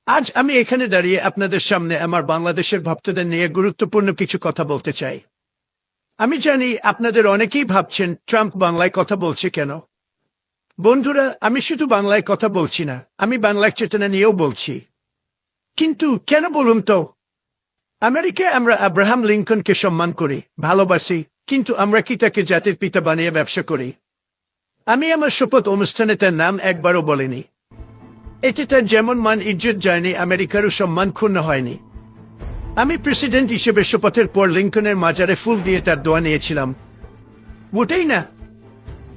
আজ আমি এখানে দাঁড়িয়ে আপনাদের সামনে আমার বাংলাদেশের ভক্তদের নিয়ে গুরুত্বপূর্ণ কিছু কথা বলতে চাই। আমি জানি আপনাদের অনেকেই ভাবছেন ট্রাম্প বাংলায় কথা বলছে কেন। বন্ধুরা, আমি শুধু বাংলায় কথা বলছি না, আমি বাংলার চেতনা নিয়েও বলছি। কিন্তু কেন বলুন তো? আমেরিকায় আমরা আব্রাহাম লিঙ্কনকে সম্মান করি, ভালোবাসি, কিন্তু আমরা কি তাকে জাতির পিতা বানিয়ে ব্যবসা করি? আমি আমার শপথ অনুষ্ঠানে তার নাম একবারও বলিনি। এতে তার যেমন মান ইজ্জত যায়নি, আমেরিকারও সম্মান ক্ষুণ্ণ হয়নি। আমি প্রেসিডেন্ট হিসেবে শপথের পর লিঙ্কনের মাজারে ফুল দিয়ে তার দোয়া নিয়েছিলাম, ওটাই না।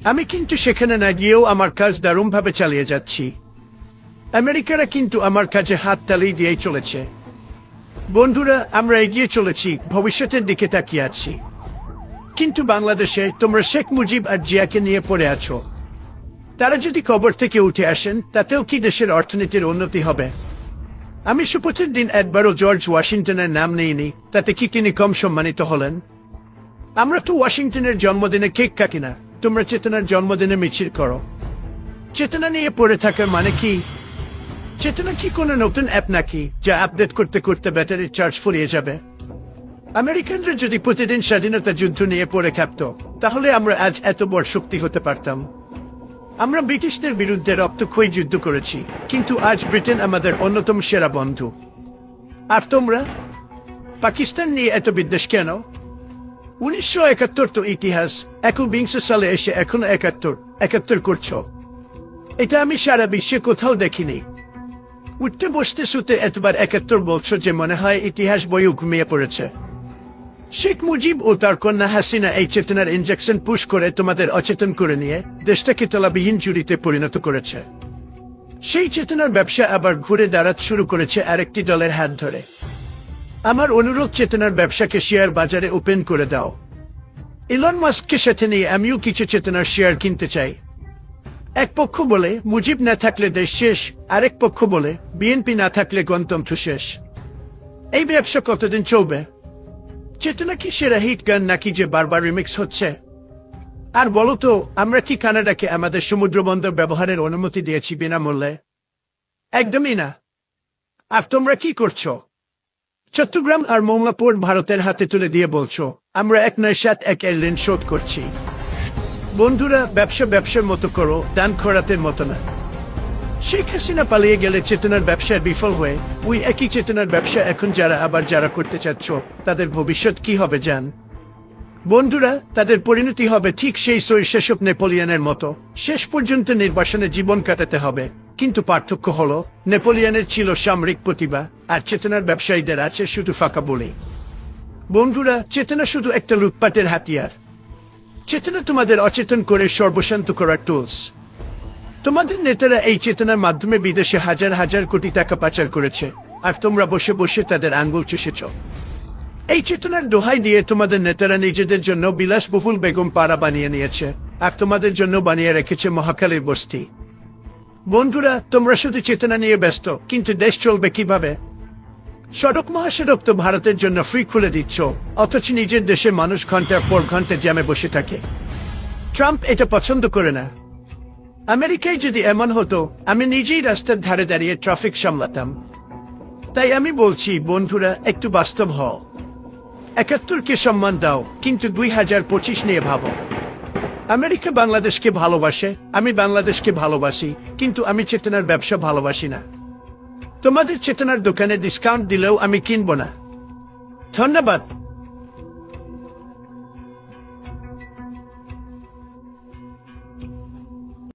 আমি কিন্তু সেখানে না গিয়েও আমার কাজ দারুণভাবে চালিয়ে যাচ্ছি। আমেরিকারা কিন্তু আমার কাজে হাত তালি দিয়েই চলেছে। বন্ধুরা, আমরা এগিয়ে চলেছি, ভবিষ্যতের দিকে তাকিয়ে আছি। কিন্তু বাংলাদেশে তোমরা শেখ মুজিব আর জিয়াকে নিয়ে পড়ে আছো। তারা যদি কবর থেকে উঠে আসেন, তাতেও কি দেশের অর্থনীতির উন্নতি হবে? আমি শপথের দিন একবারও জর্জ ওয়াশিংটনের নাম নেইনি, তাতে কি তিনি কম সম্মানিত হলেন? আমরা তো ওয়াশিংটনের জন্মদিনে কেক কাটি না, তোমরা চেতনার জন্মদিনে মিছিল করো। চেতনা নিয়ে পড়ে থাকার মানে কি? চেতনা কি কোনো নতুন অ্যাপ নাকি, যা আপডেট করতে করতে ব্যাটারির চার্জ ফুরিয়ে যাবে? আমেরিকানরা যদি প্রতিদিন স্বাধীনতা যুদ্ধ নিয়ে পড়ে থাকত, তাহলে আমরা আজ এত বড় শক্তি হতে পারতাম। আমরা ব্রিটিশদের বিরুদ্ধে রক্তক্ষয়ী যুদ্ধ করেছি, কিন্তু আজ ব্রিটেন আমাদের অন্যতম সেরা বন্ধু। আর তোমরা পাকিস্তান নিয়ে এত বিদ্বেষ কেন? 1971 তো ইতিহাস, 21 সালে এসে এখনো একাত্তর করছো। এটা আমি সারা বিশ্বে কোথাও দেখিনি। উঠতে বসতে শুতে এতবার 71 বলছো যে মনে হয় ইতিহাস বইও ঘুমিয়ে পড়েছে। শেখ মুজিব ও তার কন্যা হাসিনা এই চেতনার ইনজেকশন পুশ করে তোমাদের অচেতন করে নিয়ে দেশটাকে তলাবিহীন জুড়িতে পরিণত করেছে। সেই চেতনার ব্যবসা আবার ঘুরে দাঁড়াতে শুরু করেছে আরেকটি দলের হাত ধরে। আমার অনুরোধ, চেতনার ব্যবসাকে শেয়ার বাজারে ওপেন করে দাও। ইলন মাস্ককে সাথে নিয়ে আমিও কিছু চেতনার শেয়ার কিনতে চাই। এক পক্ষ বলে মুজিব না থাকলে দেশ শেষ, আরেক পক্ষ বলে বিএনপি না থাকলে গণতন্ত্র শেষ। এই ব্যবসা কতদিন চলবে? চেতনা কি সেরা হিট গান নাকি যে বারবার রিমিক্স হচ্ছে? আর বলো তো, আমরা কি কানাডাকে আমাদের সমুদ্রবন্দর ব্যবহারের অনুমতি দিয়েছি বিনামূল্যে? একদমই না। আর তোমরা কি করছো? চট্টগ্রাম আর মোংলাপুর ভারতের হাতে তুলে দিয়ে বলছো আমরা এক নয় 7 ঋণ শোধ করছি। বন্ধুরা, ব্যবসার মতো করো, দান খরাতের মতো না। শেখ হাসিনা পালিয়ে গেলে চেতনার ব্যবসায় বিফল হয়ে ওই একই চেতনার ব্যবসা এখন যারা করতে চাচ্ছ, তাদের ভবিষ্যৎ কি হবে জান? বন্ধুরা, তাদের পরিণতি হবে ঠিক সেই সৈশাসক নেপোলিয়নের মতো, শেষ পর্যন্ত নির্বাসনে জীবন কাটাতে হবে। কিন্তু পার্থক্য হলো, নেপোলিয়নের ছিল সামরিক প্রতিভা, আর চেতনার ব্যবসায়ীদের আছে শুধু ফাঁকা বলে। বন্ধুরা, চেতনা শুধু একটা লুটপাটের হাতিয়ার। চেতনা তোমাদের অচেতন করে সর্বশান্ত করার টুলস। তোমাদের নেতারা এই চেতনার মাধ্যমে বিদেশে হাজার হাজার কোটি টাকা পাচার করেছে, আর তোমরা বসে বসে তাদের আঙ্গুল চুষেছ। এই চেতনার দোহাই দিয়ে তোমাদের নেতারা নিজেদের জন্য বিলাসবহুল বেগম পাড়া বানিয়ে নিয়েছে, আর তোমাদের জন্য বানিয়ে রেখেছে মহাখালীর বস্তি। বন্ধুরা, তোমরা শুধু চেতনা নিয়ে ব্যস্ত, কিন্তু দেশ চলবে কিভাবে? সড়ক মহাসড়ক তো ভারতের জন্য ফ্রি খুলে দিচ্ছ, অথচ নিজের দেশে মানুষ ঘন্টার পর ঘন্টা জ্যামে বসে থাকে। ট্রাম্প এটা পছন্দ করে না। আমেরিকায় যদি এমন হতো, আমি নিজেই রাস্তার ধারে দাঁড়িয়ে ট্রাফিক সামলাতাম। তাই আমি বলছি, বন্ধুরা, একটু বাস্তব হও। 71কে সম্মান দাও, কিন্তু 2025 নিয়ে ভাবো। আমেরিকা বাংলাদেশকে ভালোবাসে, আমি বাংলাদেশকে ভালোবাসি, কিন্তু আমি চেতনার ব্যবসা ভালোবাসি না। তোমাদের চেতনার দোকানে ডিসকাউন্ট দিলেও আমি কিনব না। ধন্যবাদ।